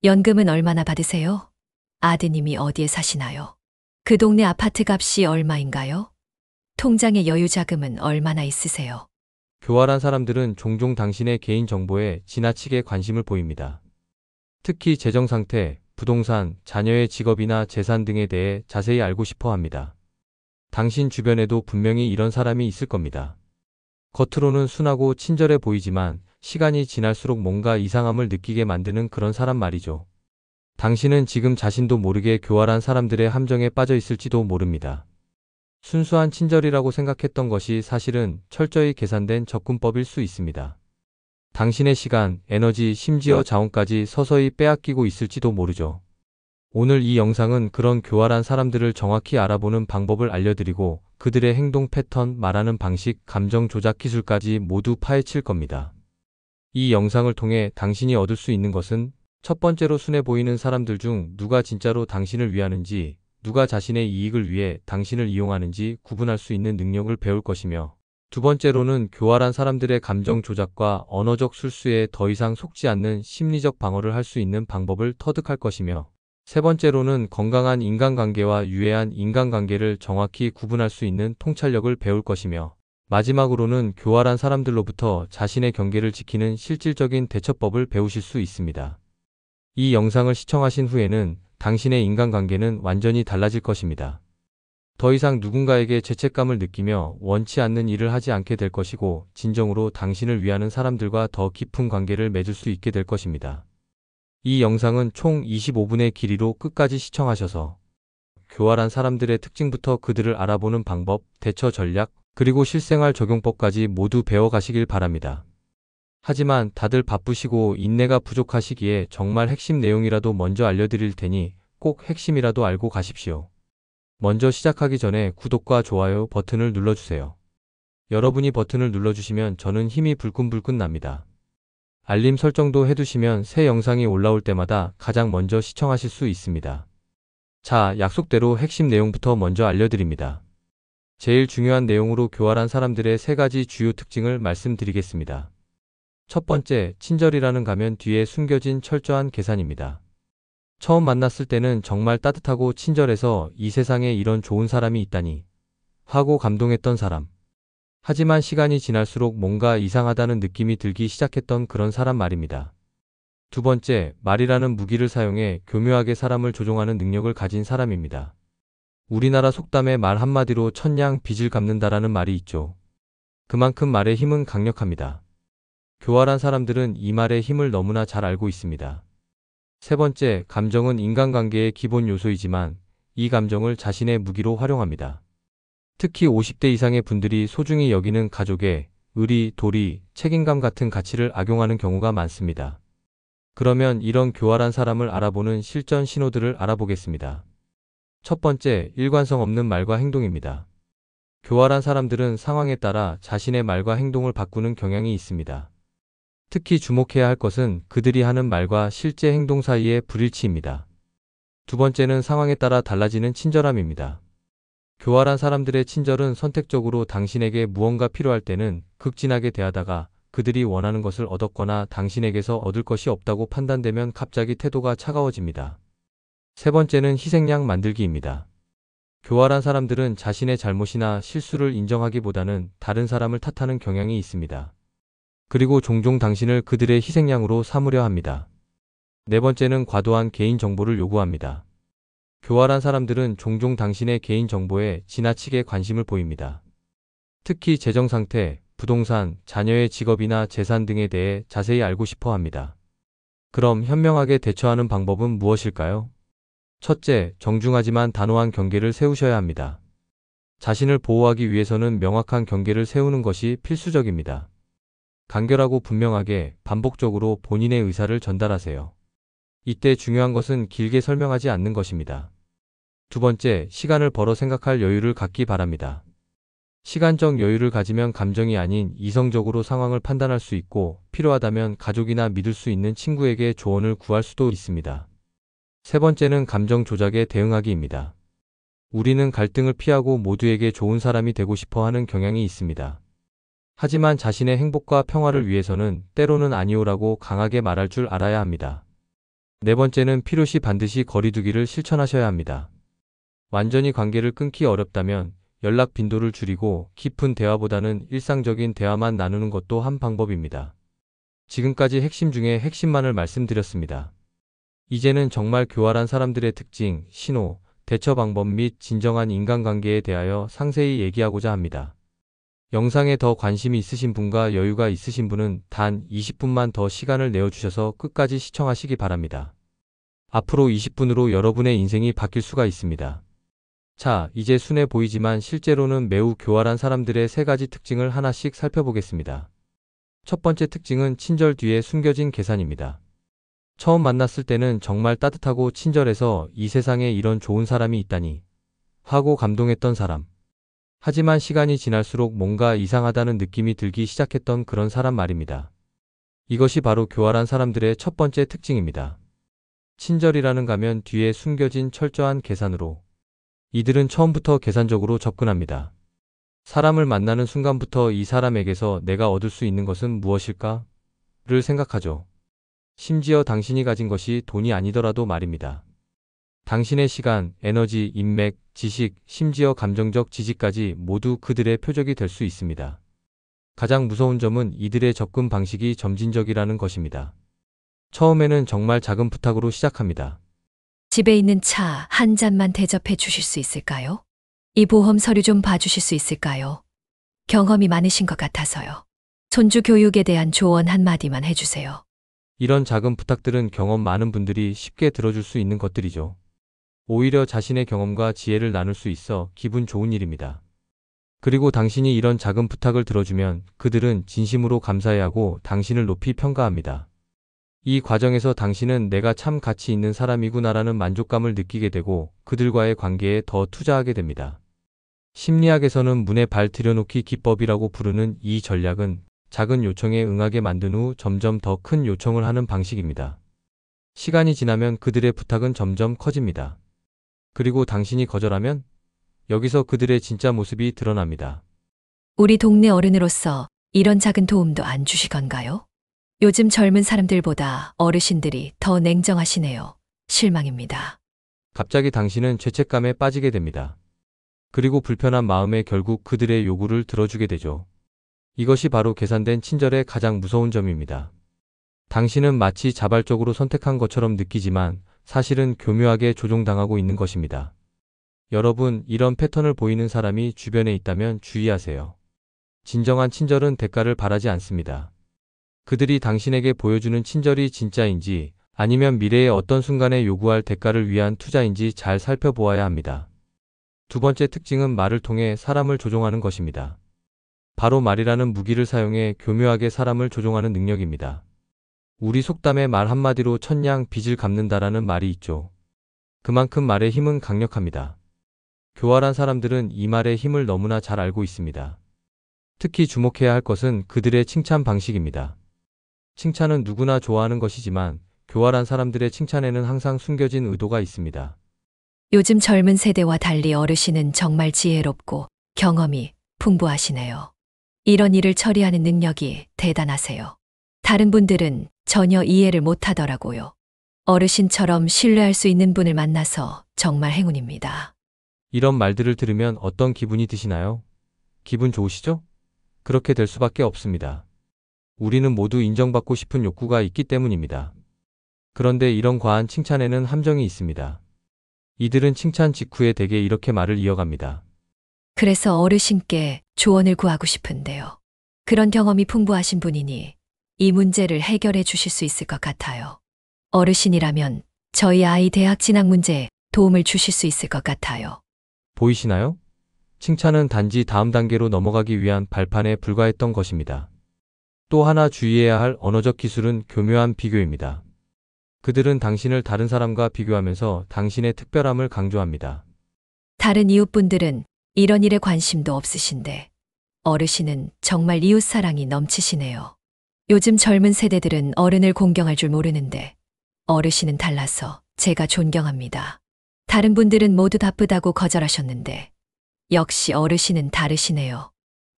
연금은 얼마나 받으세요? 아드님이 어디에 사시나요? 그 동네 아파트 값이 얼마인가요? 통장에 여유 자금은 얼마나 있으세요? 교활한 사람들은 종종 당신의 개인 정보에 지나치게 관심을 보입니다. 특히 재정 상태, 부동산, 자녀의 직업이나 재산 등에 대해 자세히 알고 싶어 합니다. 당신 주변에도 분명히 이런 사람이 있을 겁니다. 겉으로는 순하고 친절해 보이지만 시간이 지날수록 뭔가 이상함을 느끼게 만드는 그런 사람 말이죠. 당신은 지금 자신도 모르게 교활한 사람들의 함정에 빠져 있을지도 모릅니다. 순수한 친절이라고 생각했던 것이 사실은 철저히 계산된 접근법일 수 있습니다. 당신의 시간, 에너지, 심지어 자원까지 서서히 빼앗기고 있을지도 모르죠. 오늘 이 영상은 그런 교활한 사람들을 정확히 알아보는 방법을 알려드리고 그들의 행동 패턴, 말하는 방식, 감정 조작 기술까지 모두 파헤칠 겁니다. 이 영상을 통해 당신이 얻을 수 있는 것은 첫 번째로 순해 보이는 사람들 중 누가 진짜로 당신을 위하는지, 누가 자신의 이익을 위해 당신을 이용하는지 구분할 수 있는 능력을 배울 것이며, 두 번째로는 교활한 사람들의 감정 조작과 언어적 술수에 더 이상 속지 않는 심리적 방어를 할 수 있는 방법을 터득할 것이며, 세 번째로는 건강한 인간관계와 유해한 인간관계를 정확히 구분할 수 있는 통찰력을 배울 것이며, 마지막으로는 교활한 사람들로부터 자신의 경계를 지키는 실질적인 대처법을 배우실 수 있습니다. 이 영상을 시청하신 후에는 당신의 인간관계는 완전히 달라질 것입니다. 더 이상 누군가에게 죄책감을 느끼며 원치 않는 일을 하지 않게 될 것이고 진정으로 당신을 위하는 사람들과 더 깊은 관계를 맺을 수 있게 될 것입니다. 이 영상은 총 25분의 길이로 끝까지 시청하셔서 교활한 사람들의 특징부터 그들을 알아보는 방법, 대처 전략, 그리고 실생활 적용법까지 모두 배워가시길 바랍니다. 하지만 다들 바쁘시고 인내가 부족하시기에 정말 핵심 내용이라도 먼저 알려드릴 테니 꼭 핵심이라도 알고 가십시오. 먼저 시작하기 전에 구독과 좋아요 버튼을 눌러주세요. 여러분이 버튼을 눌러주시면 저는 힘이 불끈불끈 납니다. 알림 설정도 해두시면 새 영상이 올라올 때마다 가장 먼저 시청하실 수 있습니다. 자, 약속대로 핵심 내용부터 먼저 알려드립니다. 제일 중요한 내용으로 교활한 사람들의 세 가지 주요 특징을 말씀드리겠습니다. 첫 번째, 친절이라는 가면 뒤에 숨겨진 철저한 계산입니다. 처음 만났을 때는 정말 따뜻하고 친절해서 이 세상에 이런 좋은 사람이 있다니 하고 감동했던 사람. 하지만 시간이 지날수록 뭔가 이상하다는 느낌이 들기 시작했던 그런 사람 말입니다. 두 번째, 말이라는 무기를 사용해 교묘하게 사람을 조종하는 능력을 가진 사람입니다. 우리나라 속담에 말 한마디로 천냥 빚을 갚는다라는 말이 있죠. 그만큼 말의 힘은 강력합니다. 교활한 사람들은 이 말의 힘을 너무나 잘 알고 있습니다. 세 번째, 감정은 인간관계의 기본 요소이지만 이 감정을 자신의 무기로 활용합니다. 특히 50대 이상의 분들이 소중히 여기는 가족의 의리, 도리, 책임감 같은 가치를 악용하는 경우가 많습니다. 그러면 이런 교활한 사람을 알아보는 실전 신호들을 알아보겠습니다. 첫 번째, 일관성 없는 말과 행동입니다. 교활한 사람들은 상황에 따라 자신의 말과 행동을 바꾸는 경향이 있습니다. 특히 주목해야 할 것은 그들이 하는 말과 실제 행동 사이의 불일치입니다. 두 번째는 상황에 따라 달라지는 친절함입니다. 교활한 사람들의 친절은 선택적으로 당신에게 무언가 필요할 때는 극진하게 대하다가 그들이 원하는 것을 얻었거나 당신에게서 얻을 것이 없다고 판단되면 갑자기 태도가 차가워집니다. 세 번째는 희생양 만들기입니다. 교활한 사람들은 자신의 잘못이나 실수를 인정하기보다는 다른 사람을 탓하는 경향이 있습니다. 그리고 종종 당신을 그들의 희생양으로 삼으려 합니다. 네 번째는 과도한 개인 정보를 요구합니다. 교활한 사람들은 종종 당신의 개인 정보에 지나치게 관심을 보입니다. 특히 재정 상태, 부동산, 자녀의 직업이나 재산 등에 대해 자세히 알고 싶어 합니다. 그럼 현명하게 대처하는 방법은 무엇일까요? 첫째, 정중하지만 단호한 경계를 세우셔야 합니다. 자신을 보호하기 위해서는 명확한 경계를 세우는 것이 필수적입니다. 간결하고 분명하게 반복적으로 본인의 의사를 전달하세요. 이때 중요한 것은 길게 설명하지 않는 것입니다. 두 번째, 시간을 벌어 생각할 여유를 갖기 바랍니다. 시간적 여유를 가지면 감정이 아닌 이성적으로 상황을 판단할 수 있고 필요하다면 가족이나 믿을 수 있는 친구에게 조언을 구할 수도 있습니다. 세 번째는 감정 조작에 대응하기입니다. 우리는 갈등을 피하고 모두에게 좋은 사람이 되고 싶어 하는 경향이 있습니다. 하지만 자신의 행복과 평화를 위해서는 때로는 아니오라고 강하게 말할 줄 알아야 합니다. 네 번째는 필요시 반드시 거리두기를 실천하셔야 합니다. 완전히 관계를 끊기 어렵다면 연락 빈도를 줄이고 깊은 대화보다는 일상적인 대화만 나누는 것도 한 방법입니다. 지금까지 핵심 중에 핵심만을 말씀드렸습니다. 이제는 정말 교활한 사람들의 특징, 신호, 대처 방법 및 진정한 인간관계에 대하여 상세히 얘기하고자 합니다. 영상에 더 관심이 있으신 분과 여유가 있으신 분은 단 20분만 더 시간을 내어주셔서 끝까지 시청하시기 바랍니다. 앞으로 20분으로 여러분의 인생이 바뀔 수가 있습니다. 자, 이제 순해 보이지만 실제로는 매우 교활한 사람들의 세 가지 특징을 하나씩 살펴보겠습니다. 첫 번째 특징은 친절 뒤에 숨겨진 계산입니다. 처음 만났을 때는 정말 따뜻하고 친절해서 이 세상에 이런 좋은 사람이 있다니 하고 감동했던 사람. 하지만 시간이 지날수록 뭔가 이상하다는 느낌이 들기 시작했던 그런 사람 말입니다. 이것이 바로 교활한 사람들의 첫 번째 특징입니다. 친절이라는 가면 뒤에 숨겨진 철저한 계산으로 이들은 처음부터 계산적으로 접근합니다. 사람을 만나는 순간부터 이 사람에게서 내가 얻을 수 있는 것은 무엇일까? 를 생각하죠. 심지어 당신이 가진 것이 돈이 아니더라도 말입니다. 당신의 시간, 에너지, 인맥, 지식, 심지어 감정적 지지까지 모두 그들의 표적이 될 수 있습니다. 가장 무서운 점은 이들의 접근 방식이 점진적이라는 것입니다. 처음에는 정말 작은 부탁으로 시작합니다. 집에 있는 차 한 잔만 대접해 주실 수 있을까요? 이 보험 서류 좀 봐주실 수 있을까요? 경험이 많으신 것 같아서요. 손주 교육에 대한 조언 한마디만 해주세요. 이런 작은 부탁들은 경험 많은 분들이 쉽게 들어줄 수 있는 것들이죠. 오히려 자신의 경험과 지혜를 나눌 수 있어 기분 좋은 일입니다. 그리고 당신이 이런 작은 부탁을 들어주면 그들은 진심으로 감사해하고 당신을 높이 평가합니다. 이 과정에서 당신은 내가 참 가치 있는 사람이구나라는 만족감을 느끼게 되고 그들과의 관계에 더 투자하게 됩니다. 심리학에서는 문에 발 들여놓기 기법이라고 부르는 이 전략은 작은 요청에 응하게 만든 후 점점 더 큰 요청을 하는 방식입니다. 시간이 지나면 그들의 부탁은 점점 커집니다. 그리고 당신이 거절하면 여기서 그들의 진짜 모습이 드러납니다. 우리 동네 어른으로서 이런 작은 도움도 안 주시건가요? 요즘 젊은 사람들보다 어르신들이 더 냉정하시네요. 실망입니다. 갑자기 당신은 죄책감에 빠지게 됩니다. 그리고 불편한 마음에 결국 그들의 요구를 들어주게 되죠. 이것이 바로 계산된 친절의 가장 무서운 점입니다. 당신은 마치 자발적으로 선택한 것처럼 느끼지만 사실은 교묘하게 조종당하고 있는 것입니다. 여러분, 이런 패턴을 보이는 사람이 주변에 있다면 주의하세요. 진정한 친절은 대가를 바라지 않습니다. 그들이 당신에게 보여주는 친절이 진짜인지 아니면 미래의 어떤 순간에 요구할 대가를 위한 투자인지 잘 살펴보아야 합니다. 두 번째 특징은 말을 통해 사람을 조종하는 것입니다. 바로 말이라는 무기를 사용해 교묘하게 사람을 조종하는 능력입니다. 우리 속담에 말 한마디로 천냥 빚을 갚는다라는 말이 있죠. 그만큼 말의 힘은 강력합니다. 교활한 사람들은 이 말의 힘을 너무나 잘 알고 있습니다. 특히 주목해야 할 것은 그들의 칭찬 방식입니다. 칭찬은 누구나 좋아하는 것이지만 교활한 사람들의 칭찬에는 항상 숨겨진 의도가 있습니다. 요즘 젊은 세대와 달리 어르신은 정말 지혜롭고 경험이 풍부하시네요. 이런 일을 처리하는 능력이 대단하세요. 다른 분들은 전혀 이해를 못하더라고요. 어르신처럼 신뢰할 수 있는 분을 만나서 정말 행운입니다. 이런 말들을 들으면 어떤 기분이 드시나요? 기분 좋으시죠? 그렇게 될 수밖에 없습니다. 우리는 모두 인정받고 싶은 욕구가 있기 때문입니다. 그런데 이런 과한 칭찬에는 함정이 있습니다. 이들은 칭찬 직후에 대개 이렇게 말을 이어갑니다. 그래서 어르신께 조언을 구하고 싶은데요. 그런 경험이 풍부하신 분이니 이 문제를 해결해 주실 수 있을 것 같아요. 어르신이라면 저희 아이 대학 진학 문제에 도움을 주실 수 있을 것 같아요. 보이시나요? 칭찬은 단지 다음 단계로 넘어가기 위한 발판에 불과했던 것입니다. 또 하나 주의해야 할 언어적 기술은 교묘한 비교입니다. 그들은 당신을 다른 사람과 비교하면서 당신의 특별함을 강조합니다. 다른 이웃분들은 이런 일에 관심도 없으신데 어르신은 정말 이웃사랑이 넘치시네요. 요즘 젊은 세대들은 어른을 공경할 줄 모르는데 어르신은 달라서 제가 존경합니다. 다른 분들은 모두 바쁘다고 거절하셨는데 역시 어르신은 다르시네요.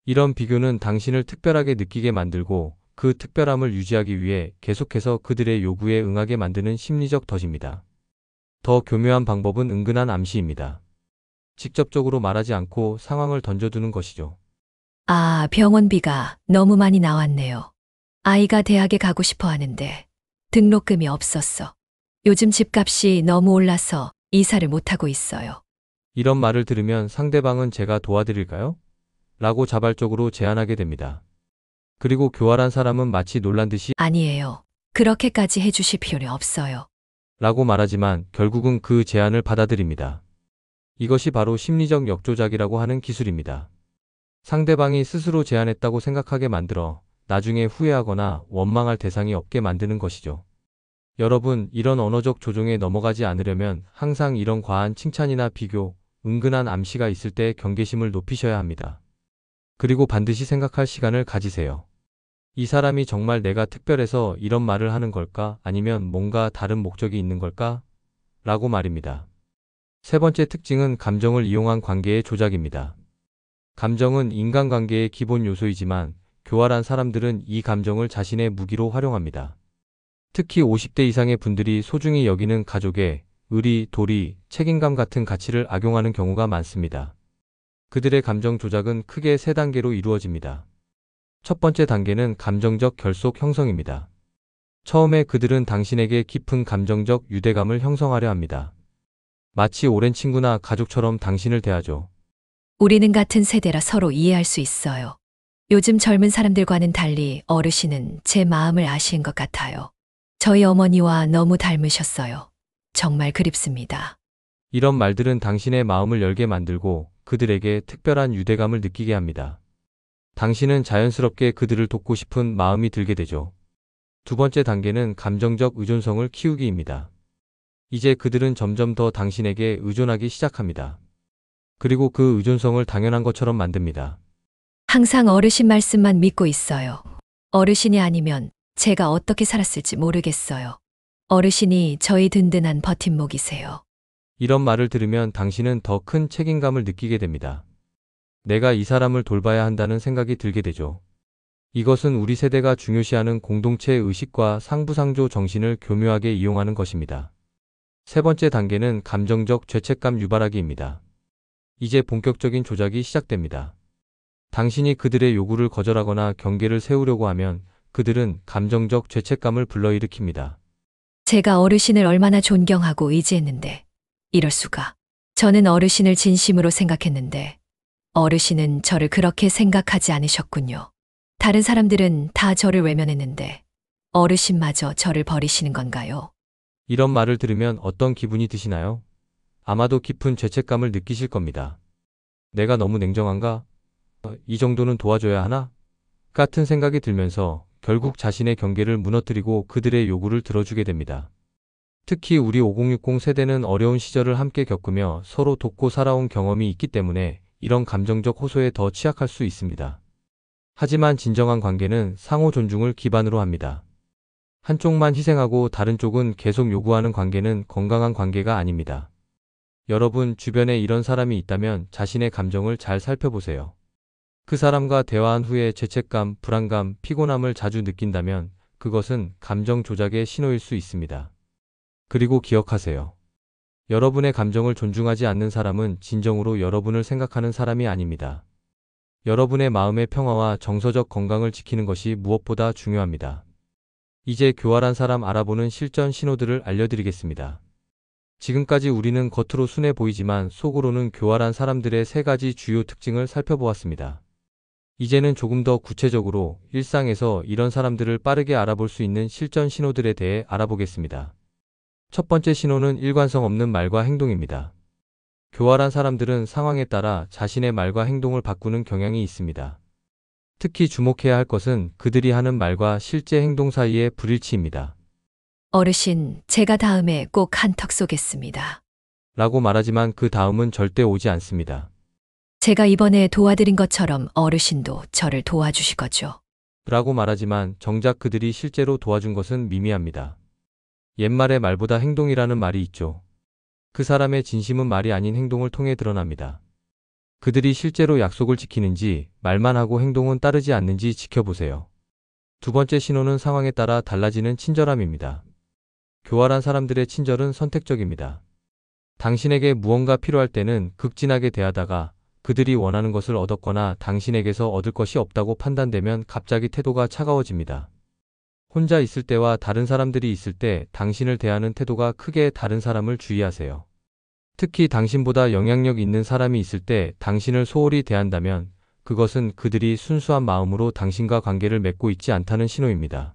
이런 비교는 당신을 특별하게 느끼게 만들고 그 특별함을 유지하기 위해 계속해서 그들의 요구에 응하게 만드는 심리적 덫입니다. 더 교묘한 방법은 은근한 암시입니다. 직접적으로 말하지 않고 상황을 던져두는 것이죠. 아, 병원비가 너무 많이 나왔네요. 아이가 대학에 가고 싶어 하는데 등록금이 없었어. 요즘 집값이 너무 올라서 이사를 못하고 있어요. 이런 말을 들으면 상대방은 제가 도와드릴까요? 라고 자발적으로 제안하게 됩니다. 그리고 교활한 사람은 마치 놀란 듯이 아니에요. 그렇게까지 해주실 필요는 없어요. 라고 말하지만 결국은 그 제안을 받아들입니다. 이것이 바로 심리적 역조작이라고 하는 기술입니다. 상대방이 스스로 제안했다고 생각하게 만들어 나중에 후회하거나 원망할 대상이 없게 만드는 것이죠. 여러분, 이런 언어적 조종에 넘어가지 않으려면 항상 이런 과한 칭찬이나 비교, 은근한 암시가 있을 때 경계심을 높이셔야 합니다. 그리고 반드시 생각할 시간을 가지세요. 이 사람이 정말 내가 특별해서 이런 말을 하는 걸까? 아니면 뭔가 다른 목적이 있는 걸까? 라고 말입니다. 세 번째 특징은 감정을 이용한 관계의 조작입니다. 감정은 인간관계의 기본 요소이지만 교활한 사람들은 이 감정을 자신의 무기로 활용합니다. 특히 50대 이상의 분들이 소중히 여기는 가족의 의리, 도리, 책임감 같은 가치를 악용하는 경우가 많습니다. 그들의 감정 조작은 크게 세 단계로 이루어집니다. 첫 번째 단계는 감정적 결속 형성입니다. 처음에 그들은 당신에게 깊은 감정적 유대감을 형성하려 합니다. 마치 오랜 친구나 가족처럼 당신을 대하죠. 우리는 같은 세대라 서로 이해할 수 있어요. 요즘 젊은 사람들과는 달리 어르신은 제 마음을 아시는 것 같아요. 저희 어머니와 너무 닮으셨어요. 정말 그립습니다. 이런 말들은 당신의 마음을 열게 만들고 그들에게 특별한 유대감을 느끼게 합니다. 당신은 자연스럽게 그들을 돕고 싶은 마음이 들게 되죠. 두 번째 단계는 감정적 의존성을 키우기입니다. 이제 그들은 점점 더 당신에게 의존하기 시작합니다. 그리고 그 의존성을 당연한 것처럼 만듭니다. 항상 어르신 말씀만 믿고 있어요. 어르신이 아니면 제가 어떻게 살았을지 모르겠어요. 어르신이 저희 든든한 버팀목이세요. 이런 말을 들으면 당신은 더 큰 책임감을 느끼게 됩니다. 내가 이 사람을 돌봐야 한다는 생각이 들게 되죠. 이것은 우리 세대가 중요시하는 공동체 의식과 상부상조 정신을 교묘하게 이용하는 것입니다. 세 번째 단계는 감정적 죄책감 유발하기입니다. 이제 본격적인 조작이 시작됩니다. 당신이 그들의 요구를 거절하거나 경계를 세우려고 하면 그들은 감정적 죄책감을 불러일으킵니다. 제가 어르신을 얼마나 존경하고 의지했는데 이럴 수가. 저는 어르신을 진심으로 생각했는데 어르신은 저를 그렇게 생각하지 않으셨군요. 다른 사람들은 다 저를 외면했는데 어르신마저 저를 버리시는 건가요? 이런 말을 들으면 어떤 기분이 드시나요? 아마도 깊은 죄책감을 느끼실 겁니다. 내가 너무 냉정한가? 이 정도는 도와줘야 하나? 같은 생각이 들면서 결국 자신의 경계를 무너뜨리고 그들의 요구를 들어주게 됩니다. 특히 우리 5060 세대는 어려운 시절을 함께 겪으며 서로 돕고 살아온 경험이 있기 때문에 이런 감정적 호소에 더 취약할 수 있습니다. 하지만 진정한 관계는 상호 존중을 기반으로 합니다. 한쪽만 희생하고 다른 쪽은 계속 요구하는 관계는 건강한 관계가 아닙니다. 여러분 주변에 이런 사람이 있다면 자신의 감정을 잘 살펴보세요. 그 사람과 대화한 후에 죄책감, 불안감, 피곤함을 자주 느낀다면 그것은 감정 조작의 신호일 수 있습니다. 그리고 기억하세요. 여러분의 감정을 존중하지 않는 사람은 진정으로 여러분을 생각하는 사람이 아닙니다. 여러분의 마음의 평화와 정서적 건강을 지키는 것이 무엇보다 중요합니다. 이제 교활한 사람 알아보는 실전 신호들을 알려드리겠습니다. 지금까지 우리는 겉으로 순해 보이지만 속으로는 교활한 사람들의 세 가지 주요 특징을 살펴보았습니다. 이제는 조금 더 구체적으로 일상에서 이런 사람들을 빠르게 알아볼 수 있는 실전 신호들에 대해 알아보겠습니다. 첫 번째 신호는 일관성 없는 말과 행동입니다. 교활한 사람들은 상황에 따라 자신의 말과 행동을 바꾸는 경향이 있습니다. 특히 주목해야 할 것은 그들이 하는 말과 실제 행동 사이의 불일치입니다. 어르신, 제가 다음에 꼭 한턱 쏘겠습니다. 라고 말하지만 그 다음은 절대 오지 않습니다. 제가 이번에 도와드린 것처럼 어르신도 저를 도와주실 거죠. 라고 말하지만 정작 그들이 실제로 도와준 것은 미미합니다. 옛말에 말보다 행동이라는 말이 있죠. 그 사람의 진심은 말이 아닌 행동을 통해 드러납니다. 그들이 실제로 약속을 지키는지 말만 하고 행동은 따르지 않는지 지켜보세요. 두 번째 신호는 상황에 따라 달라지는 친절함입니다. 교활한 사람들의 친절은 선택적입니다. 당신에게 무언가 필요할 때는 극진하게 대하다가 그들이 원하는 것을 얻었거나 당신에게서 얻을 것이 없다고 판단되면 갑자기 태도가 차가워집니다. 혼자 있을 때와 다른 사람들이 있을 때 당신을 대하는 태도가 크게 다른 사람을 주의하세요. 특히 당신보다 영향력 있는 사람이 있을 때 당신을 소홀히 대한다면 그것은 그들이 순수한 마음으로 당신과 관계를 맺고 있지 않다는 신호입니다.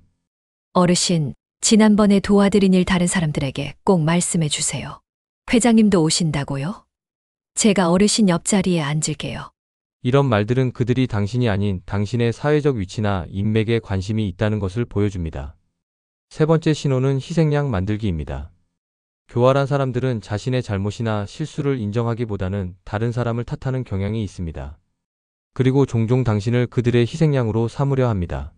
어르신, 지난번에 도와드린 일 다른 사람들에게 꼭 말씀해 주세요. 회장님도 오신다고요? 제가 어르신 옆자리에 앉을게요. 이런 말들은 그들이 당신이 아닌 당신의 사회적 위치나 인맥에 관심이 있다는 것을 보여줍니다. 세 번째 신호는 희생양 만들기입니다. 교활한 사람들은 자신의 잘못이나 실수를 인정하기보다는 다른 사람을 탓하는 경향이 있습니다. 그리고 종종 당신을 그들의 희생양으로 삼으려 합니다.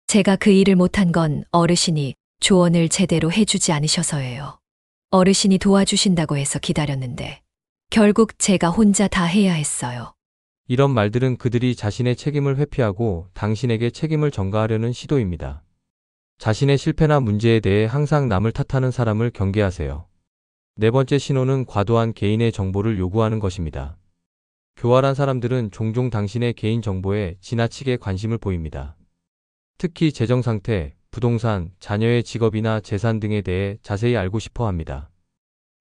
제가 그 일을 못한 건 어르신이 조언을 제대로 해주지 않으셔서예요. 어르신이 도와주신다고 해서 기다렸는데 결국 제가 혼자 다 해야 했어요. 이런 말들은 그들이 자신의 책임을 회피하고 당신에게 책임을 전가하려는 시도입니다. 자신의 실패나 문제에 대해 항상 남을 탓하는 사람을 경계하세요. 네 번째 신호는 과도한 개인의 정보를 요구하는 것입니다. 교활한 사람들은 종종 당신의 개인 정보에 지나치게 관심을 보입니다. 특히 재정 상태, 부동산, 자녀의 직업이나 재산 등에 대해 자세히 알고 싶어 합니다.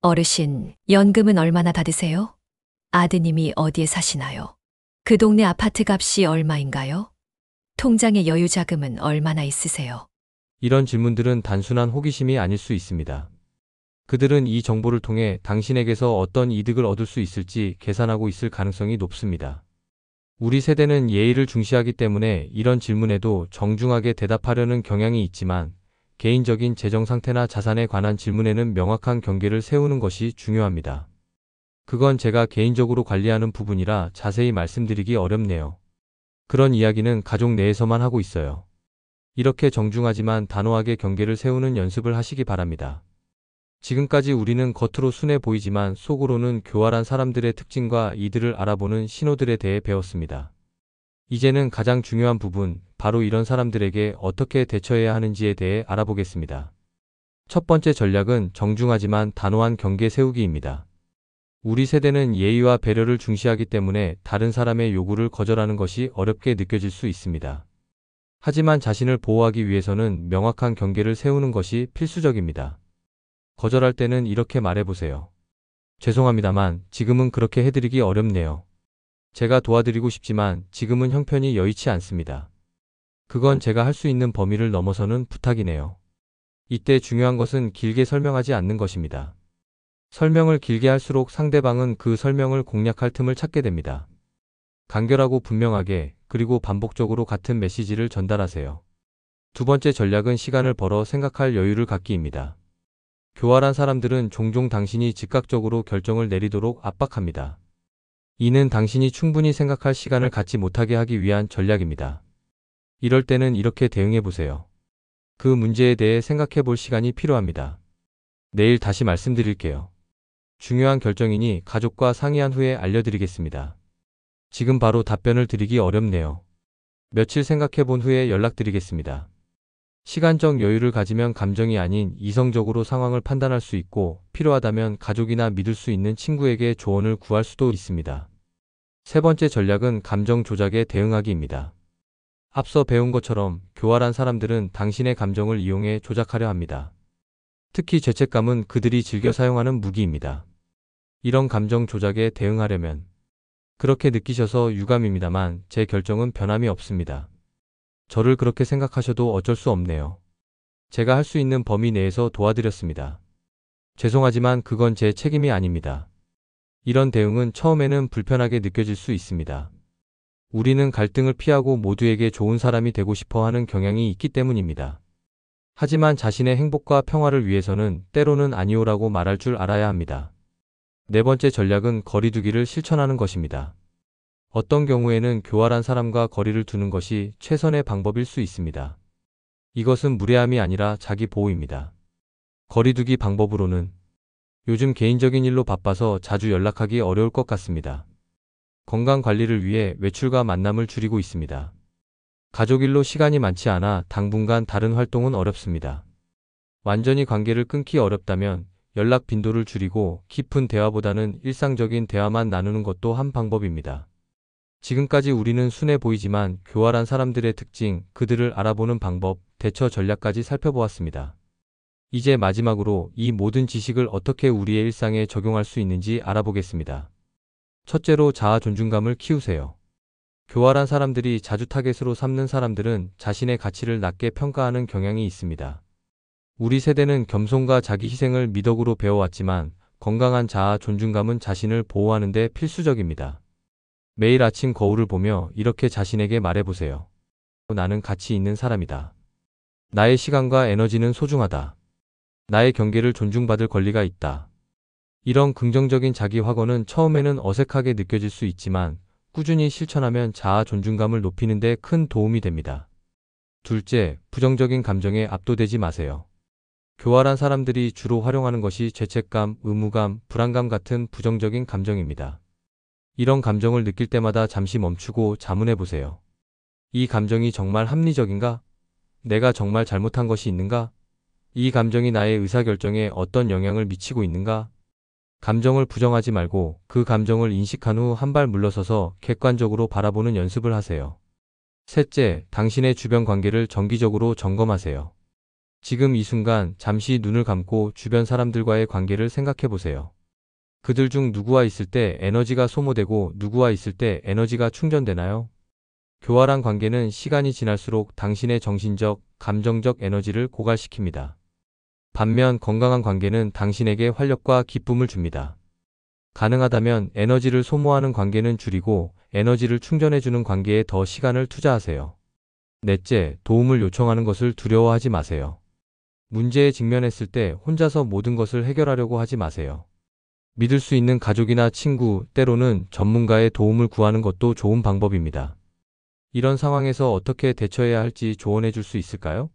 어르신, 연금은 얼마나 받으세요? 아드님이 어디에 사시나요? 그 동네 아파트 값이 얼마인가요? 통장에 여유 자금은 얼마나 있으세요? 이런 질문들은 단순한 호기심이 아닐 수 있습니다. 그들은 이 정보를 통해 당신에게서 어떤 이득을 얻을 수 있을지 계산하고 있을 가능성이 높습니다. 우리 세대는 예의를 중시하기 때문에 이런 질문에도 정중하게 대답하려는 경향이 있지만 개인적인 재정 상태나 자산에 관한 질문에는 명확한 경계를 세우는 것이 중요합니다. 그건 제가 개인적으로 관리하는 부분이라 자세히 말씀드리기 어렵네요. 그런 이야기는 가족 내에서만 하고 있어요. 이렇게 정중하지만 단호하게 경계를 세우는 연습을 하시기 바랍니다. 지금까지 우리는 겉으로 순해 보이지만 속으로는 교활한 사람들의 특징과 이들을 알아보는 신호들에 대해 배웠습니다. 이제는 가장 중요한 부분, 바로 이런 사람들에게 어떻게 대처해야 하는지에 대해 알아보겠습니다. 첫 번째 전략은 정중하지만 단호한 경계 세우기입니다. 우리 세대는 예의와 배려를 중시하기 때문에 다른 사람의 요구를 거절하는 것이 어렵게 느껴질 수 있습니다. 하지만 자신을 보호하기 위해서는 명확한 경계를 세우는 것이 필수적입니다. 거절할 때는 이렇게 말해보세요. 죄송합니다만 지금은 그렇게 해드리기 어렵네요. 제가 도와드리고 싶지만 지금은 형편이 여의치 않습니다. 그건 제가 할 수 있는 범위를 넘어서는 부탁이네요. 이때 중요한 것은 길게 설명하지 않는 것입니다. 설명을 길게 할수록 상대방은 그 설명을 공략할 틈을 찾게 됩니다. 간결하고 분명하게 그리고 반복적으로 같은 메시지를 전달하세요. 두 번째 전략은 시간을 벌어 생각할 여유를 갖기입니다. 교활한 사람들은 종종 당신이 즉각적으로 결정을 내리도록 압박합니다. 이는 당신이 충분히 생각할 시간을 갖지 못하게 하기 위한 전략입니다. 이럴 때는 이렇게 대응해 보세요. 그 문제에 대해 생각해 볼 시간이 필요합니다. 내일 다시 말씀드릴게요. 중요한 결정이니 가족과 상의한 후에 알려드리겠습니다. 지금 바로 답변을 드리기 어렵네요. 며칠 생각해 본 후에 연락드리겠습니다. 시간적 여유를 가지면 감정이 아닌 이성적으로 상황을 판단할 수 있고 필요하다면 가족이나 믿을 수 있는 친구에게 조언을 구할 수도 있습니다. 세 번째 전략은 감정 조작에 대응하기입니다. 앞서 배운 것처럼 교활한 사람들은 당신의 감정을 이용해 조작하려 합니다. 특히 죄책감은 그들이 즐겨 사용하는 무기입니다. 이런 감정 조작에 대응하려면 그렇게 느끼셔서 유감입니다만 제 결정은 변함이 없습니다. 저를 그렇게 생각하셔도 어쩔 수 없네요. 제가 할 수 있는 범위 내에서 도와드렸습니다. 죄송하지만 그건 제 책임이 아닙니다. 이런 대응은 처음에는 불편하게 느껴질 수 있습니다. 우리는 갈등을 피하고 모두에게 좋은 사람이 되고 싶어 하는 경향이 있기 때문입니다. 하지만 자신의 행복과 평화를 위해서는 때로는 아니오라고 말할 줄 알아야 합니다. 네 번째 전략은 거리두기를 실천하는 것입니다. 어떤 경우에는 교활한 사람과 거리를 두는 것이 최선의 방법일 수 있습니다. 이것은 무례함이 아니라 자기 보호입니다. 거리두기 방법으로는 요즘 개인적인 일로 바빠서 자주 연락하기 어려울 것 같습니다. 건강 관리를 위해 외출과 만남을 줄이고 있습니다. 가족 일로 시간이 많지 않아 당분간 다른 활동은 어렵습니다. 완전히 관계를 끊기 어렵다면 연락 빈도를 줄이고 깊은 대화보다는 일상적인 대화만 나누는 것도 한 방법입니다. 지금까지 우리는 순해 보이지만 교활한 사람들의 특징, 그들을 알아보는 방법, 대처 전략까지 살펴보았습니다. 이제 마지막으로 이 모든 지식을 어떻게 우리의 일상에 적용할 수 있는지 알아보겠습니다. 첫째로 자아 존중감을 키우세요. 교활한 사람들이 자주 타겟으로 삼는 사람들은 자신의 가치를 낮게 평가하는 경향이 있습니다. 우리 세대는 겸손과 자기 희생을 미덕으로 배워왔지만 건강한 자아 존중감은 자신을 보호하는 데 필수적입니다. 매일 아침 거울을 보며 이렇게 자신에게 말해보세요. 나는 가치 있는 사람이다. 나의 시간과 에너지는 소중하다. 나의 경계를 존중받을 권리가 있다. 이런 긍정적인 자기 확언은 처음에는 어색하게 느껴질 수 있지만 꾸준히 실천하면 자아 존중감을 높이는 데 큰 도움이 됩니다. 둘째, 부정적인 감정에 압도되지 마세요. 교활한 사람들이 주로 활용하는 것이 죄책감, 의무감, 불안감 같은 부정적인 감정입니다. 이런 감정을 느낄 때마다 잠시 멈추고 자문해 보세요. 이 감정이 정말 합리적인가? 내가 정말 잘못한 것이 있는가? 이 감정이 나의 의사결정에 어떤 영향을 미치고 있는가? 감정을 부정하지 말고 그 감정을 인식한 후 한 발 물러서서 객관적으로 바라보는 연습을 하세요. 셋째, 당신의 주변 관계를 정기적으로 점검하세요. 지금 이 순간 잠시 눈을 감고 주변 사람들과의 관계를 생각해 보세요. 그들 중 누구와 있을 때 에너지가 소모되고 누구와 있을 때 에너지가 충전되나요? 교활한 관계는 시간이 지날수록 당신의 정신적, 감정적 에너지를 고갈시킵니다. 반면 건강한 관계는 당신에게 활력과 기쁨을 줍니다. 가능하다면 에너지를 소모하는 관계는 줄이고 에너지를 충전해주는 관계에 더 시간을 투자하세요. 넷째, 도움을 요청하는 것을 두려워하지 마세요. 문제에 직면했을 때 혼자서 모든 것을 해결하려고 하지 마세요. 믿을 수 있는 가족이나 친구, 때로는 전문가의 도움을 구하는 것도 좋은 방법입니다. 이런 상황에서 어떻게 대처해야 할지 조언해 줄 수 있을까요?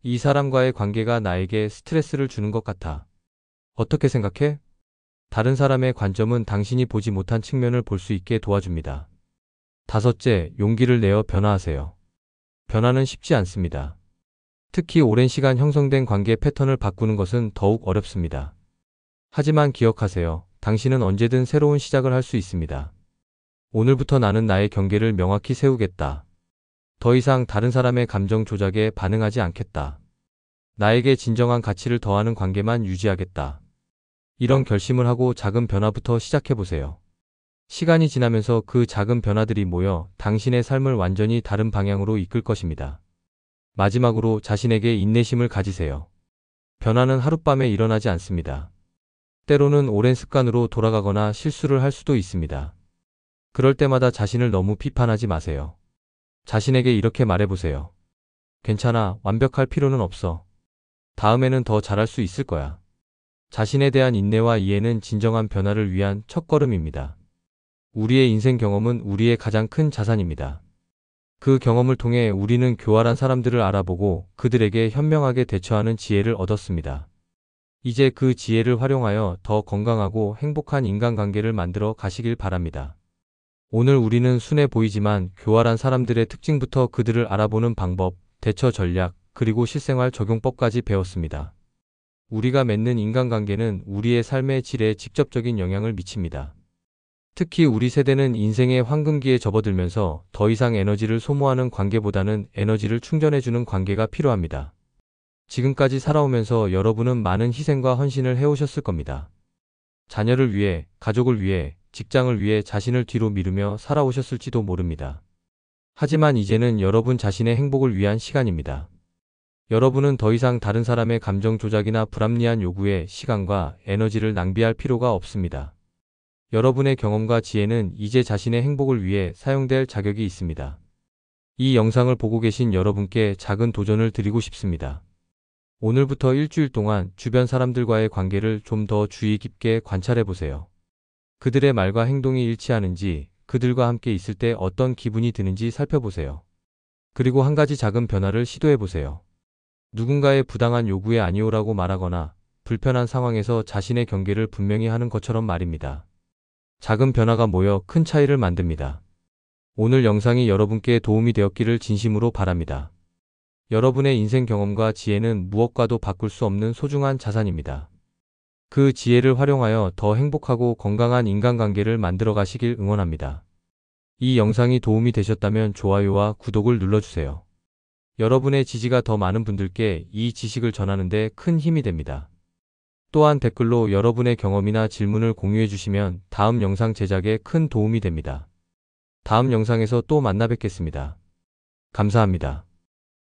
이 사람과의 관계가 나에게 스트레스를 주는 것 같아. 어떻게 생각해? 다른 사람의 관점은 당신이 보지 못한 측면을 볼 수 있게 도와줍니다. 다섯째, 용기를 내어 변화하세요. 변화는 쉽지 않습니다. 특히 오랜 시간 형성된 관계 패턴을 바꾸는 것은 더욱 어렵습니다. 하지만 기억하세요. 당신은 언제든 새로운 시작을 할 수 있습니다. 오늘부터 나는 나의 경계를 명확히 세우겠다. 더 이상 다른 사람의 감정 조작에 반응하지 않겠다. 나에게 진정한 가치를 더하는 관계만 유지하겠다. 이런 결심을 하고 작은 변화부터 시작해보세요. 시간이 지나면서 그 작은 변화들이 모여 당신의 삶을 완전히 다른 방향으로 이끌 것입니다. 마지막으로 자신에게 인내심을 가지세요. 변화는 하룻밤에 일어나지 않습니다. 때로는 오랜 습관으로 돌아가거나 실수를 할 수도 있습니다. 그럴 때마다 자신을 너무 비판하지 마세요. 자신에게 이렇게 말해보세요. 괜찮아, 완벽할 필요는 없어. 다음에는 더 잘할 수 있을 거야. 자신에 대한 인내와 이해는 진정한 변화를 위한 첫걸음입니다. 우리의 인생 경험은 우리의 가장 큰 자산입니다. 그 경험을 통해 우리는 교활한 사람들을 알아보고 그들에게 현명하게 대처하는 지혜를 얻었습니다. 이제 그 지혜를 활용하여 더 건강하고 행복한 인간관계를 만들어 가시길 바랍니다. 오늘 우리는 순해 보이지만 교활한 사람들의 특징부터 그들을 알아보는 방법, 대처 전략, 그리고 실생활 적용법까지 배웠습니다. 우리가 맺는 인간관계는 우리의 삶의 질에 직접적인 영향을 미칩니다. 특히 우리 세대는 인생의 황금기에 접어들면서 더 이상 에너지를 소모하는 관계보다는 에너지를 충전해주는 관계가 필요합니다. 지금까지 살아오면서 여러분은 많은 희생과 헌신을 해오셨을 겁니다. 자녀를 위해, 가족을 위해, 직장을 위해 자신을 뒤로 미루며 살아오셨을지도 모릅니다. 하지만 이제는 여러분 자신의 행복을 위한 시간입니다. 여러분은 더 이상 다른 사람의 감정 조작이나 불합리한 요구에 시간과 에너지를 낭비할 필요가 없습니다. 여러분의 경험과 지혜는 이제 자신의 행복을 위해 사용될 자격이 있습니다. 이 영상을 보고 계신 여러분께 작은 도전을 드리고 싶습니다. 오늘부터 일주일 동안 주변 사람들과의 관계를 좀 더 주의 깊게 관찰해 보세요. 그들의 말과 행동이 일치하는지, 그들과 함께 있을 때 어떤 기분이 드는지 살펴보세요. 그리고 한 가지 작은 변화를 시도해 보세요. 누군가의 부당한 요구에 아니오라고 말하거나 불편한 상황에서 자신의 경계를 분명히 하는 것처럼 말입니다. 작은 변화가 모여 큰 차이를 만듭니다. 오늘 영상이 여러분께 도움이 되었기를 진심으로 바랍니다. 여러분의 인생 경험과 지혜는 무엇과도 바꿀 수 없는 소중한 자산입니다. 그 지혜를 활용하여 더 행복하고 건강한 인간관계를 만들어 가시길 응원합니다. 이 영상이 도움이 되셨다면 좋아요와 구독을 눌러주세요. 여러분의 지지가 더 많은 분들께 이 지식을 전하는 데 큰 힘이 됩니다. 또한 댓글로 여러분의 경험이나 질문을 공유해 주시면 다음 영상 제작에 큰 도움이 됩니다. 다음 영상에서 또 만나 뵙겠습니다. 감사합니다.